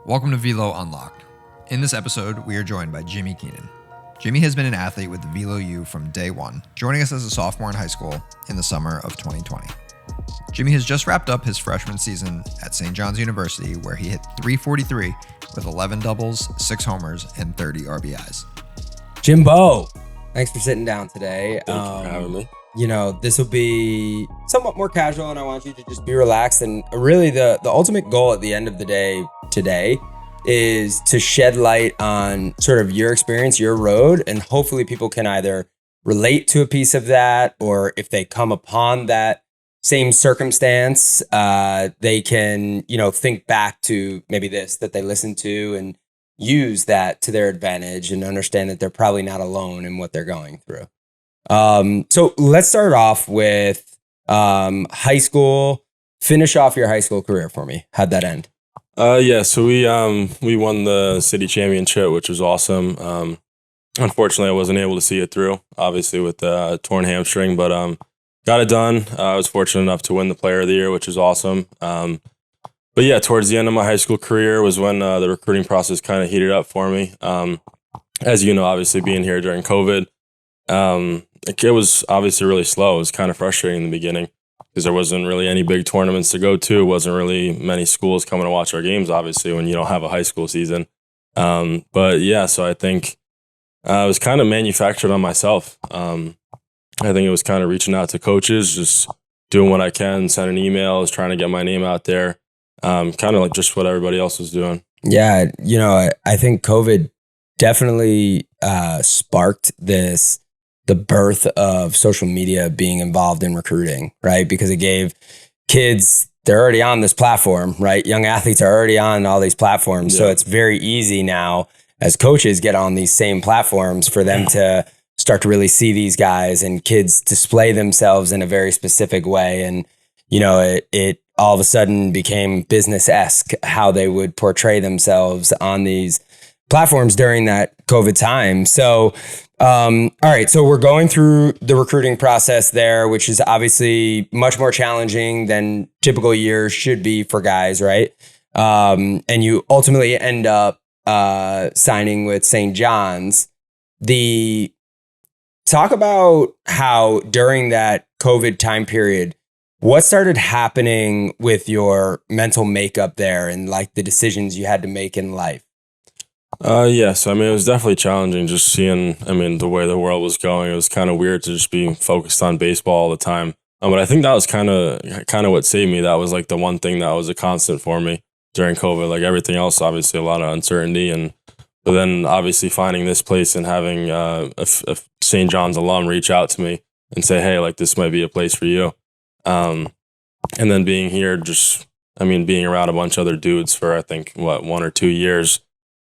Welcome to VeloU Unlocked. In this episode, we are joined by Jimmy Keenan. Jimmy has been an athlete with VeloU from day one, joining us as a sophomore in high school in the summer of 2020. Jimmy has just wrapped up his freshman season at St. John's University, where he hit .343 with 11 doubles, 6 homers, and 30 RBIs. Jimbo, thanks for sitting down today. Thank you for having me. You know, this will be somewhat more casual, and I want you to just be relaxed. And really, the ultimate goal at the end of the day today is to shed light on sort of your experience, your road, and hopefully people can either relate to a piece of that, or if they come upon that same circumstance, they can, think back to maybe this that they listened to and use that to their advantage and understand that they're probably not alone in what they're going through. So let's start off with high school. Finish off your high school career for me. How'd that end? So we won the city championship, which was awesome. Unfortunately, I wasn't able to see it through, obviously with the torn hamstring, but got it done. I was fortunate enough to win the Player of the Year, which was awesome. But yeah, towards the end of my high school career was when the recruiting process kind of heated up for me. As you know, obviously being here during COVID, it was obviously really slow. It was kind of frustrating in the beginning because there wasn't really any big tournaments to go to. It wasn't really many schools coming to watch our games, obviously, when you don't have a high school season. But yeah, so I think I was kind of manufactured on myself. I think it was kind of reaching out to coaches, just doing what I can, sending emails, trying to get my name out there, kind of like just what everybody else was doing. Yeah, I think COVID definitely sparked the birth of social media being involved in recruiting, right? Because it gave kids, they're already on this platform, right? Young athletes are already on all these platforms. Yeah. So it's very easy now as coaches get on these same platforms for them to start to really see these guys, and kids display themselves in a very specific way. And, it all of a sudden became business-esque how they would portray themselves on these platforms during that COVID time. So, all right. So we're going through the recruiting process there, which is obviously much more challenging than typical years should be for guys, right? And you ultimately end up signing with St. John's. Talk about how during that COVID time period, what started happening with your mental makeup there and like the decisions you had to make in life? So it was definitely challenging just seeing, the way the world was going. It was kind of weird to just be focused on baseball all the time. But I think that was kind of what saved me. That was like the one thing that was a constant for me during COVID. Like everything else, obviously a lot of uncertainty. But then obviously finding this place and having a St. John's alum reach out to me and say, hey, like this might be a place for you. And then being here, being around a bunch of other dudes for I think 1 or 2 years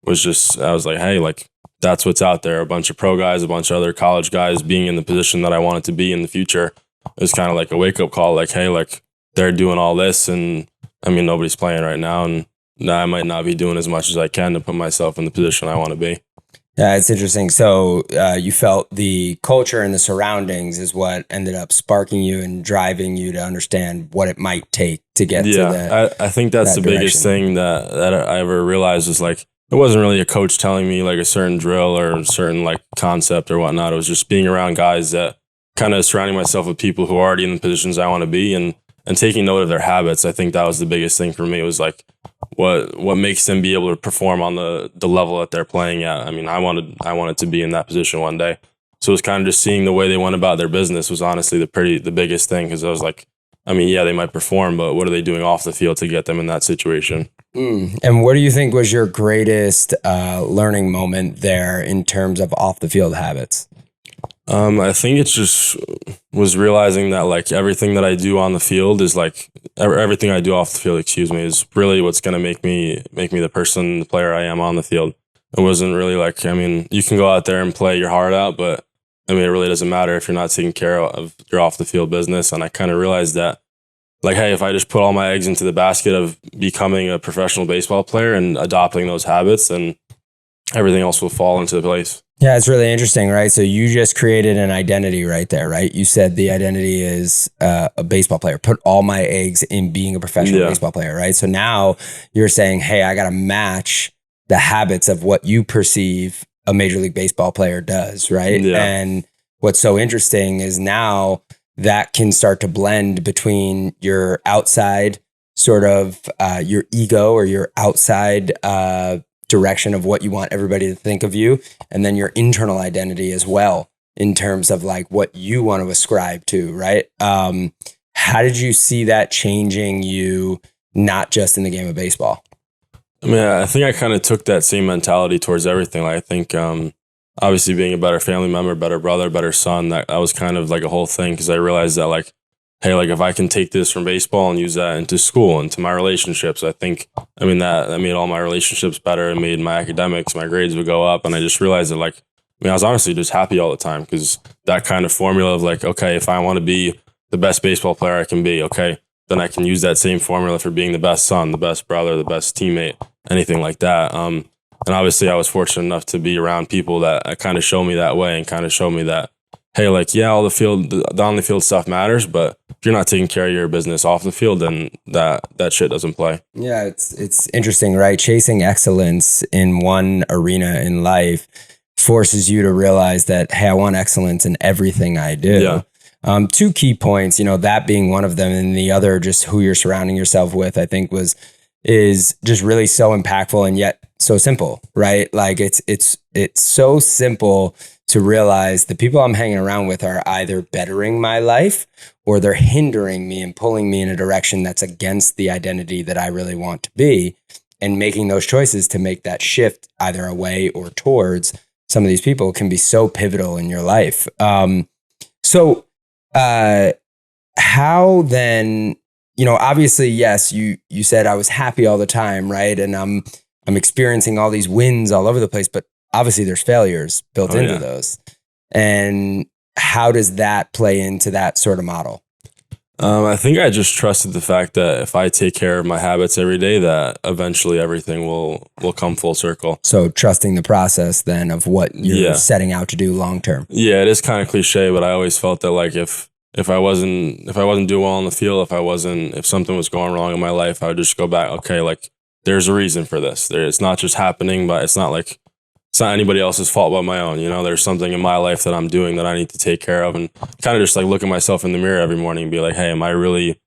was just, I was like, hey, like that's what's out there. A bunch of pro guys, a bunch of other college guys being in the position that I wanted to be in the future. It was kind of like a wake up call, like, hey, like they're doing all this and nobody's playing right now. And I might not be doing as much as I can to put myself in the position I want to be. Yeah, it's interesting. So you felt the culture and the surroundings is what ended up sparking you and driving you to understand what it might take to get to that. I think that's the biggest thing that I ever realized was like, it wasn't really a coach telling me like a certain drill or a certain like concept or whatnot. It was just being around guys that kind of surrounding myself with people who are already in the positions I want to be and taking note of their habits. I think that was the biggest thing for me. It was like what makes them be able to perform on the level that they're playing at. I wanted to be in that position one day. So it was kind of just seeing the way they went about their business was honestly the biggest thing, because I was like, they might perform, but what are they doing off the field to get them in that situation? And what do you think was your greatest learning moment there in terms of off the field habits? I think it's just was realizing that like everything that I do on the field is like everything I do off the field, is really what's going to make me the person, the player I am on the field. It wasn't really like, you can go out there and play your heart out, but it really doesn't matter if you're not taking care of your off the field business. And I kind of realized that like, hey, if I just put all my eggs into the basket of becoming a professional baseball player and adopting those habits, then everything else will fall into place. Yeah, it's really interesting, right? So you just created an identity right there, right? You said the identity is a baseball player. Put all my eggs in being a professional baseball player, right? So now you're saying, hey, I got to match the habits of what you perceive a Major League Baseball player does, right? Yeah. And what's so interesting is now that can start to blend between your outside sort of your ego or your outside direction of what you want everybody to think of you, and then your internal identity as well in terms of like what you want to ascribe to, right? How did you see that changing you, not just in the game of baseball? I mean, I think I kind of took that same mentality towards everything. Like, I think obviously being a better family member, better brother, better son, that was kind of like a whole thing, because I realized that like, hey, like if I can take this from baseball and use that into school, into my relationships, I think, I mean, that made all my relationships better. It made my academics, my grades would go up. And I just realized that like, I mean, I was honestly just happy all the time, because that kind of formula of like, okay, if I want to be the best baseball player I can be, okay, then I can use that same formula for being the best son, the best brother, the best teammate, anything like that. And obviously I was fortunate enough to be around people that kind of show me that way and kind of show me that, hey, like, yeah, all the on the field stuff matters, but if you're not taking care of your business off the field, then that shit doesn't play. Yeah, it's interesting, right? Chasing excellence in one arena in life forces you to realize that, hey, I want excellence in everything I do. Yeah. Two key points, that being one of them, and the other, just who you're surrounding yourself with, I think is just really so impactful and yet so simple, right? Like it's so simple to realize the people I'm hanging around with are either bettering my life or they're hindering me and pulling me in a direction that's against the identity that I really want to be. And making those choices to make that shift either away or towards some of these people can be so pivotal in your life. So how then, obviously, yes, you said I was happy all the time, right? And I'm experiencing all these wins all over the place, but obviously there's failures built into those. And how does that play into that sort of model? I think I just trusted the fact that if I take care of my habits every day, that eventually everything will come full circle. So trusting the process then of what you're setting out to do long term. Yeah, it is kind of cliche, but I always felt that like if I wasn't doing well on the field, if something was going wrong in my life, I would just go back, okay, like there's a reason for this. It's not just happening, but it's not anybody else's fault but my own. There's something in my life that I'm doing that I need to take care of, and kind of just like look at myself in the mirror every morning and be like, hey, am I really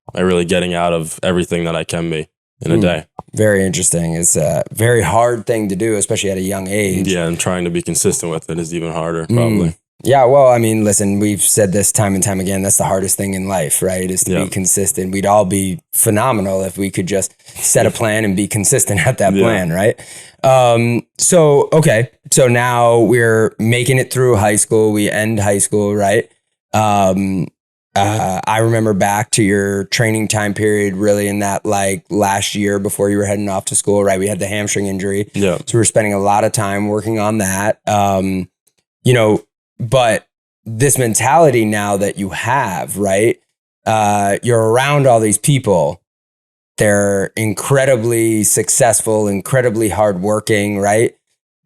getting out of everything that I can be in a day? Very interesting. It's a very hard thing to do, especially at a young age. Yeah, and trying to be consistent with it is even harder, probably. Yeah, well, I mean, listen, we've said this time and time again. That's the hardest thing in life, right? Is to be consistent. We'd all be phenomenal if we could just set a plan and be consistent at that plan, right? So now we're making it through high school. We end high school, right? I remember back to your training time period, really in that like last year before you were heading off to school, right? We had the hamstring injury. Yeah. So we were spending a lot of time working on that. But this mentality now that you have, right? You're around all these people. They're incredibly successful, incredibly hardworking, right?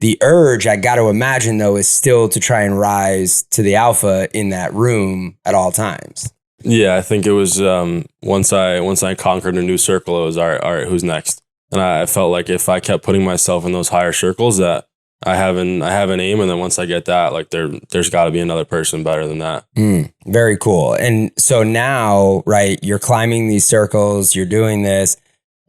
The urge, I got to imagine, though, is still to try and rise to the alpha in that room at all times. Yeah, I think it was once I conquered a new circle, it was all right, who's next? And I felt like if I kept putting myself in those higher circles, that I have an aim, and then once I get that, like there's got to be another person better than that. Very cool. And so now, right, you're climbing these circles, you're doing this,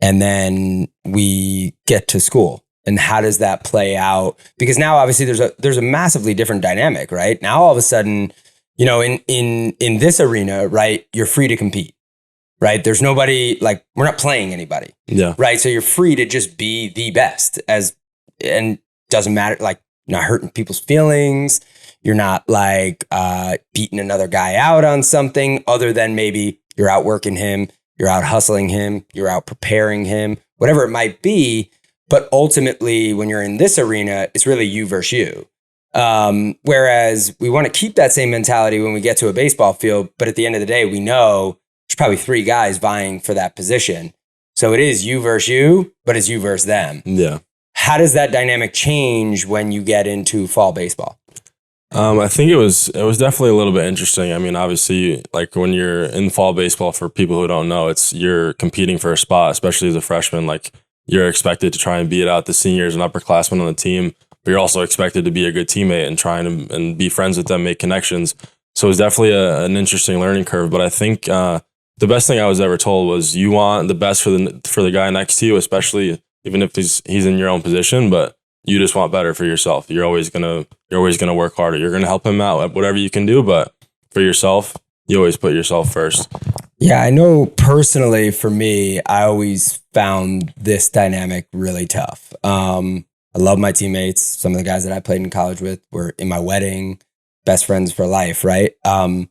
and then we get to school. And how does that play out? Because now, obviously, there's a massively different dynamic, right? Now, all of a sudden, in this arena, right, you're free to compete, right? There's nobody, like, we're not playing anybody, right? So you're free to just be the best, and doesn't matter, like, you're not hurting people's feelings. You're not like beating another guy out on something other than maybe you're out working him, you're out hustling him, you're out preparing him, whatever it might be. But ultimately, when you're in this arena, it's really you versus you. Whereas we want to keep that same mentality when we get to a baseball field. But at the end of the day, we know there's probably 3 guys vying for that position. So it is you versus you, but it's you versus them. Yeah. how does that dynamic change when you get into fall baseball? I think it was definitely a little bit interesting. I mean, obviously, like when you're in fall baseball, for people who don't know, you're competing for a spot, especially as a freshman. Like you're expected to try and beat out the seniors and upperclassmen on the team, but you're also expected to be a good teammate and try and be friends with them, make connections. So it was definitely an interesting learning curve. But I think the best thing I was ever told was you want the best for the guy next to you, especially even if he's in your own position, but you just want better for yourself. You're always gonna work harder. You're gonna help him out at whatever you can do, but for yourself, you always put yourself first. Yeah, I know personally for me, I always found this dynamic really tough. I love my teammates. Some of the guys that I played in college with were in my wedding, best friends for life, right? But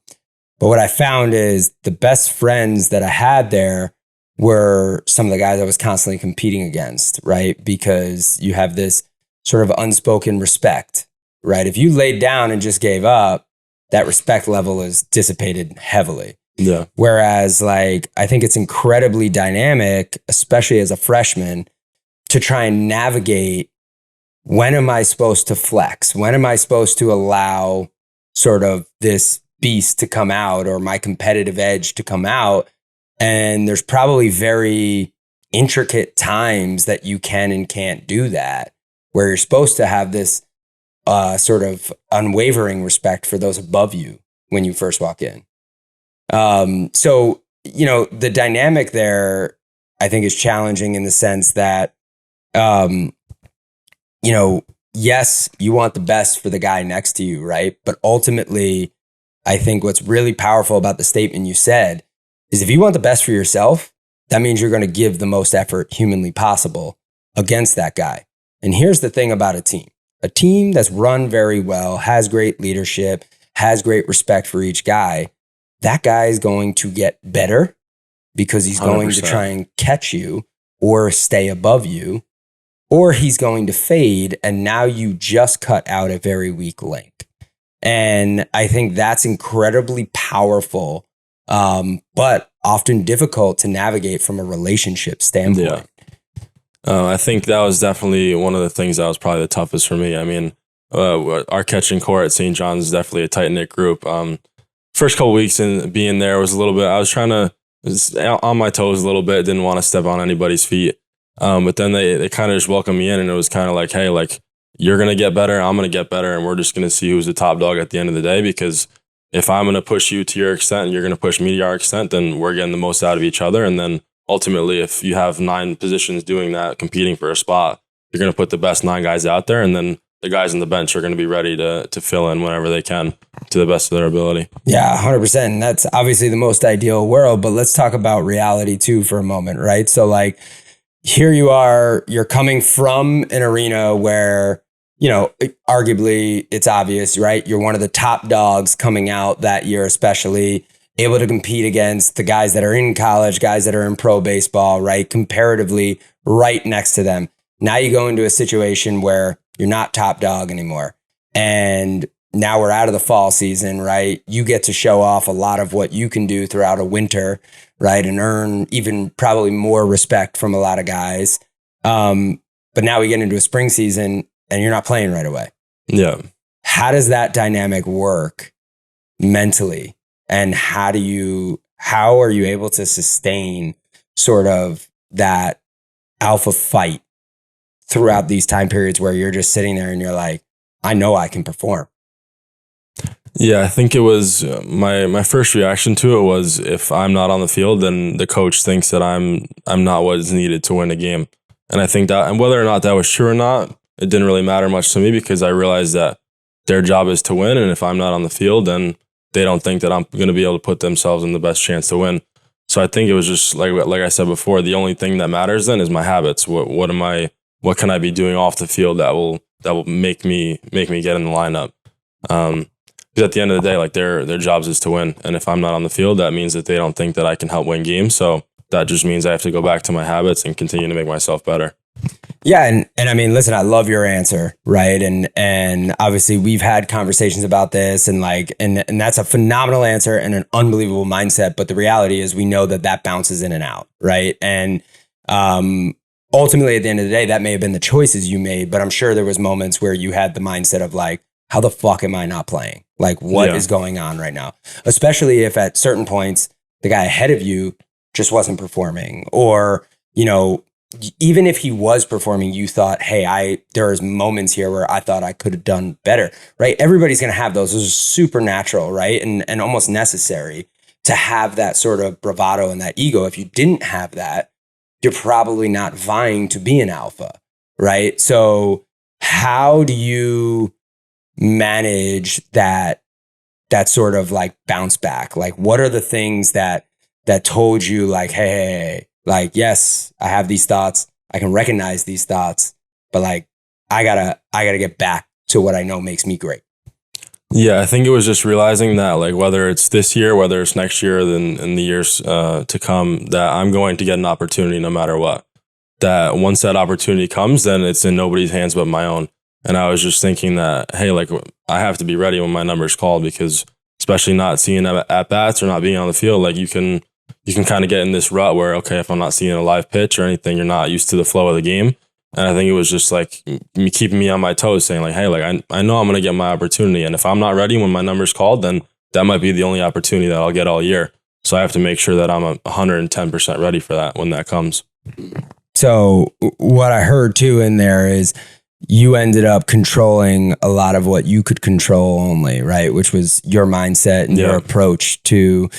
what I found is the best friends that I had there were some of the guys I was constantly competing against, right? Because you have this sort of unspoken respect, right? If you laid down and just gave up, that respect level is dissipated heavily. Yeah. Whereas like, I think it's incredibly dynamic, especially as a freshman, to try and navigate, when am I supposed to flex? When am I supposed to allow sort of this beast to come out or my competitive edge to come out? And there's probably very intricate times that you can and can't do that, where you're supposed to have this sort of unwavering respect for those above you when you first walk in. So, you know, the dynamic there, I think, is challenging in the sense that, you know, yes, you want the best for the guy next to you, right? But ultimately, I think what's really powerful about the statement you said is if you want the best for yourself, that means you're going to give the most effort humanly possible against that guy. And here's the thing about a team that's run very well, has great leadership, has great respect for each guy. That guy is going to get better because he's going 100%. To try and catch you or stay above you, or he's going to fade. And now you just cut out a very weak link. And I think that's incredibly powerful, but often difficult to navigate from a relationship standpoint. Yeah. I think that was definitely one of the things that was probably the toughest for me. I mean, our catching core at St. John's is definitely a tight-knit group. First couple weeks in being there was a little bit, I was on my toes a little bit, didn't want to step on anybody's feet. But then they kind of just welcomed me in, and it was kind of like, hey, like, you're going to get better, I'm going to get better, and we're just going to see who's the top dog at the end of the day, because if I'm going to push you to your extent and you're going to push me to our extent, then we're getting the most out of each other. And then ultimately, if you have 9 positions doing that, competing for a spot, you're going to put the best 9 guys out there, and then the guys on the bench are going to be ready to fill in whenever they can to the best of their ability. Yeah, 100%. And that's obviously the most ideal world, but let's talk about reality too for a moment, right? So like, here you are, you're coming from an arena where, you know, arguably it's obvious, right? You're one of the top dogs coming out that year, especially able to compete against the guys that are in college, guys that are in pro baseball, right? Comparatively right next to them. Now you go into a situation where you're not top dog anymore. And now we're out of the fall season, right? You get to show off a lot of what you can do throughout a winter, right? And earn even probably more respect from a lot of guys. But now we get into a spring season and you're not playing right away. Yeah. How does that dynamic work mentally? And how are you able to sustain sort of that alpha fight throughout these time periods where you're just sitting there and you're like, I know I can perform? Yeah, I think it was my first reaction to it was, if I'm not on the field, then the coach thinks that I'm not what is needed to win a game. And I think that, and whether or not that was true or not, it didn't really matter much to me, because I realized that their job is to win. And if I'm not on the field, then they don't think that I'm going to be able to put themselves in the best chance to win. So I think it was just like I said before, the only thing that matters then is my habits. What can I be doing off the field that will make me get in the lineup? Because at the end of the day, like their jobs is to win. And if I'm not on the field, that means that they don't think that I can help win games. So that just means I have to go back to my habits and continue to make myself better. Yeah. And I mean, listen, I love your answer. Right. And obviously we've had conversations about this, and that's a phenomenal answer and an unbelievable mindset. But the reality is we know that bounces in and out. Right. And, ultimately at the end of the day, that may have been the choices you made, but I'm sure there was moments where you had the mindset of like, how the fuck am I not playing? Like, what is going on right now? Especially if at certain points, the guy ahead of you just wasn't performing, or, you know, even if he was performing, you thought, hey, there's moments here where I thought I could have done better, right? Everybody's going to have those. Those are supernatural, right? And almost necessary to have that sort of bravado and that ego. If you didn't have that, you're probably not vying to be an alpha, right? So how do you manage that sort of like bounce back? Like, what are the things that told you like, hey, like, yes, I have these thoughts, I can recognize these thoughts, but like, I gotta get back to what I know makes me great? Yeah, I think it was just realizing that, like, whether it's this year, whether it's next year, then in the years to come, that I'm going to get an opportunity no matter what. That once that opportunity comes, then it's in nobody's hands but my own. And I was just thinking that, hey, like, I have to be ready when my number's called, because especially not seeing at bats or not being on the field, like, you can kind of get in this rut where, okay, if I'm not seeing a live pitch or anything, you're not used to the flow of the game. And I think it was just like me keeping me on my toes, saying like, hey, like, I know I'm going to get my opportunity. And if I'm not ready when my number's called, then that might be the only opportunity that I'll get all year. So I have to make sure that I'm 110% ready for that when that comes. So what I heard too in there is you ended up controlling a lot of what you could control only, right? Which was your mindset and your approach to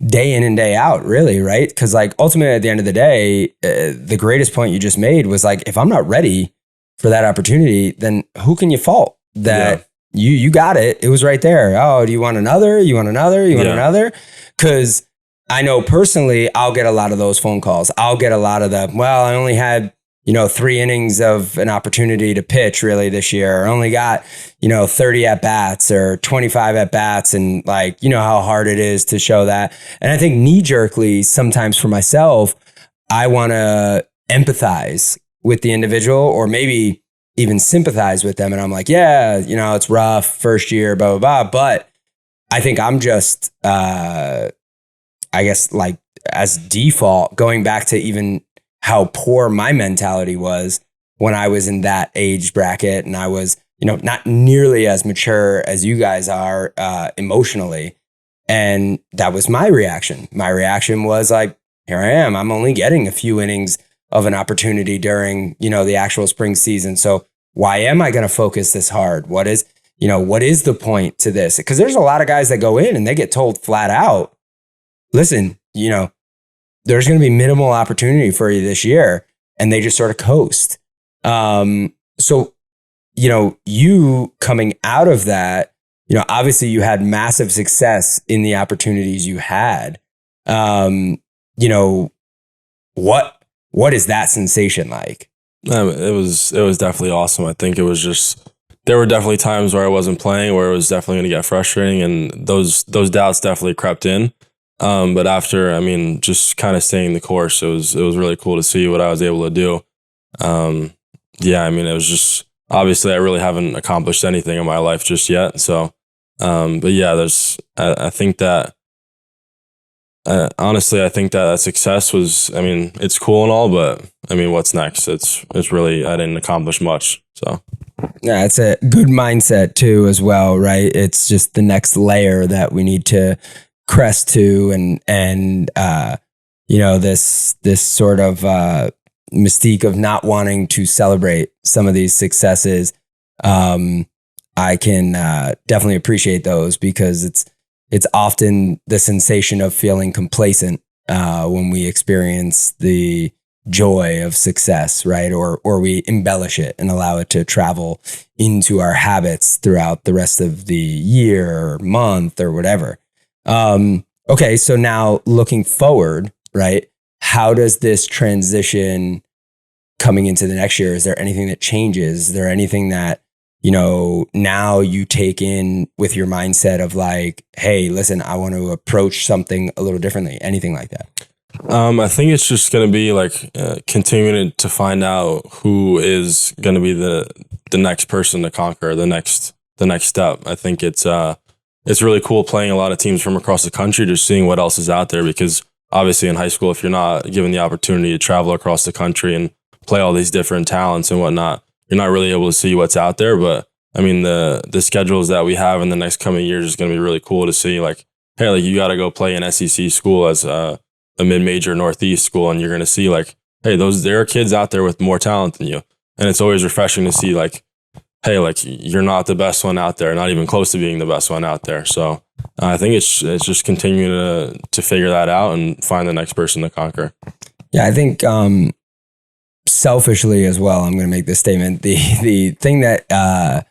day in and day out, really, right? Because like ultimately at the end of the day, the greatest point you just made was like, if I'm not ready for that opportunity, then who can you fault? That you got it. It was right there. Oh, do you want another? You want another? You want another? Because I know personally, I'll get a lot of those phone calls. I'll get a lot of the, well, I only had 3 innings of an opportunity to pitch really this year. I only got, 30 at bats or 25 at bats. And like, how hard it is to show that. And I think knee jerkly, sometimes for myself, I want to empathize with the individual or maybe even sympathize with them. And I'm like, yeah, it's rough first year, blah, blah, blah. But I think I'm just, I guess like as default, going back to even how poor my mentality was when I was in that age bracket and I was, not nearly as mature as you guys are emotionally. And that was my reaction. My reaction was like, here I am. I'm only getting a few innings of an opportunity during, the actual spring season. So why am I going to focus this hard? What is the point to this? Because there's a lot of guys that go in and they get told flat out, listen, there's going to be minimal opportunity for you this year. And they just sort of coast. So, you coming out of that, obviously you had massive success in the opportunities you had. What is that sensation like? It was definitely awesome. I think it was just, there were definitely times where I wasn't playing, where it was definitely going to get frustrating. And those doubts definitely crept in. But after, just kind of staying the course, it was really cool to see what I was able to do. It was just, obviously I really haven't accomplished anything in my life just yet. So, I think that, honestly, I think that success was, it's cool and all, but what's next? It's really, I didn't accomplish much. So. Yeah, it's a good mindset too, as well, right? It's just the next layer that we need to crest to, and this sort of mystique of not wanting to celebrate some of these successes. I can definitely appreciate those, because it's often the sensation of feeling complacent when we experience the joy of success, right? Or we embellish it and allow it to travel into our habits throughout the rest of the year or month or whatever. Okay, so now looking forward, right? How does this transition coming into the next year? Is there anything that changes? Is there anything that, now you take in with your mindset of like, hey, listen, I want to approach something a little differently? Anything like that? I think it's just going to be like continuing to find out who is going to be the next person to conquer the next step. I think it's really cool playing a lot of teams from across the country, just seeing what else is out there, because obviously in high school, if you're not given the opportunity to travel across the country and play all these different talents and whatnot, you're not really able to see what's out there. But I mean, the schedules that we have in the next coming years is going to be really cool to see. Like, hey, like you got to go play an SEC school as a mid-major Northeast school, and you're going to see like, hey, there are kids out there with more talent than you, and it's always refreshing to see like, hey, like you're not the best one out there, not even close to being the best one out there. So I think it's just continuing to figure that out and find the next person to conquer. Yeah, I think selfishly as well, I'm going to make this statement. The thing that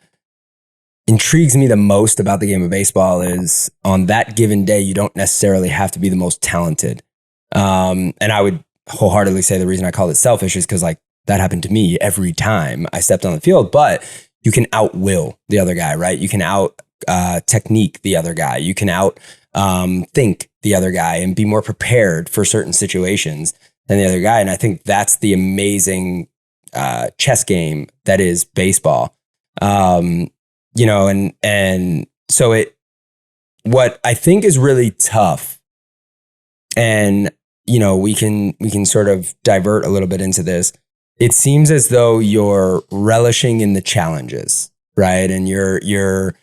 intrigues me the most about the game of baseball is on that given day, you don't necessarily have to be the most talented. And I would wholeheartedly say the reason I call it selfish is because like that happened to me every time I stepped on the field, but you can outwill the other guy, right? You can out technique the other guy. You can out think the other guy and be more prepared for certain situations than the other guy. And I think that's the amazing chess game that is baseball. And so what I think is really tough, and we can sort of divert a little bit into this. It seems as though you're relishing in the challenges, right? And you're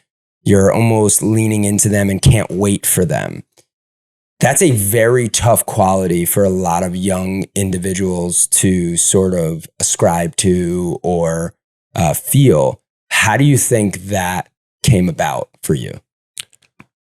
almost leaning into them and can't wait for them. That's a very tough quality for a lot of young individuals to sort of ascribe to or feel. How do you think that came about for you?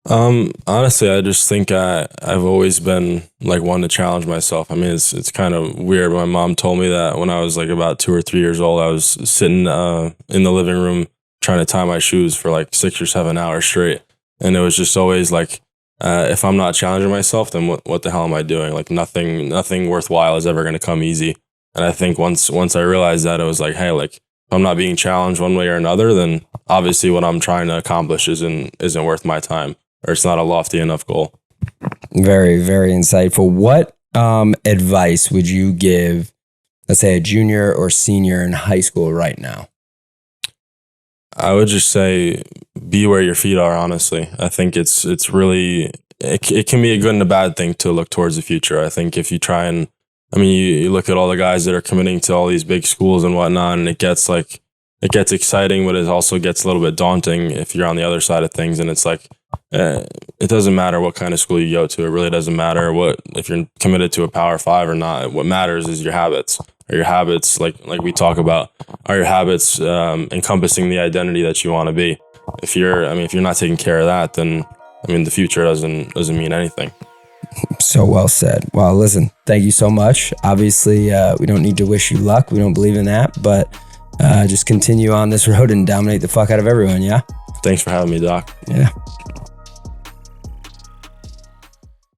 Honestly, I just think I've always been like one to challenge myself. I mean, it's kind of weird. My mom told me that when I was like about 2 or 3 years old, I was sitting in the living room trying to tie my shoes for like 6 or 7 hours straight. And it was just always like, if I'm not challenging myself, then what the hell am I doing? Like nothing worthwhile is ever going to come easy. And I think once I realized that, it was like, hey, like if I'm not being challenged one way or another, then obviously what I'm trying to accomplish isn't worth my time, or it's not a lofty enough goal. Very, very insightful. What advice would you give, let's say, a junior or senior in high school right now? I would just say be where your feet are, honestly. I think it's really, it can be a good and a bad thing to look towards the future. I think if you try and, I mean, you look at all the guys that are committing to all these big schools and whatnot, and it gets exciting, but it also gets a little bit daunting if you're on the other side of things. And it's like, it doesn't matter what kind of school you go to. It really doesn't matter if you're committed to a Power 5 or not. What matters is your habits. Are your habits, like we talk about, are your habits encompassing the identity that you want to be? If you're not taking care of that, then the future doesn't mean anything. So well said. Well, listen, thank you so much. Obviously, we don't need to wish you luck. We don't believe in that, but just continue on this road and dominate the fuck out of everyone. Yeah. Thanks for having me, Doc. Yeah.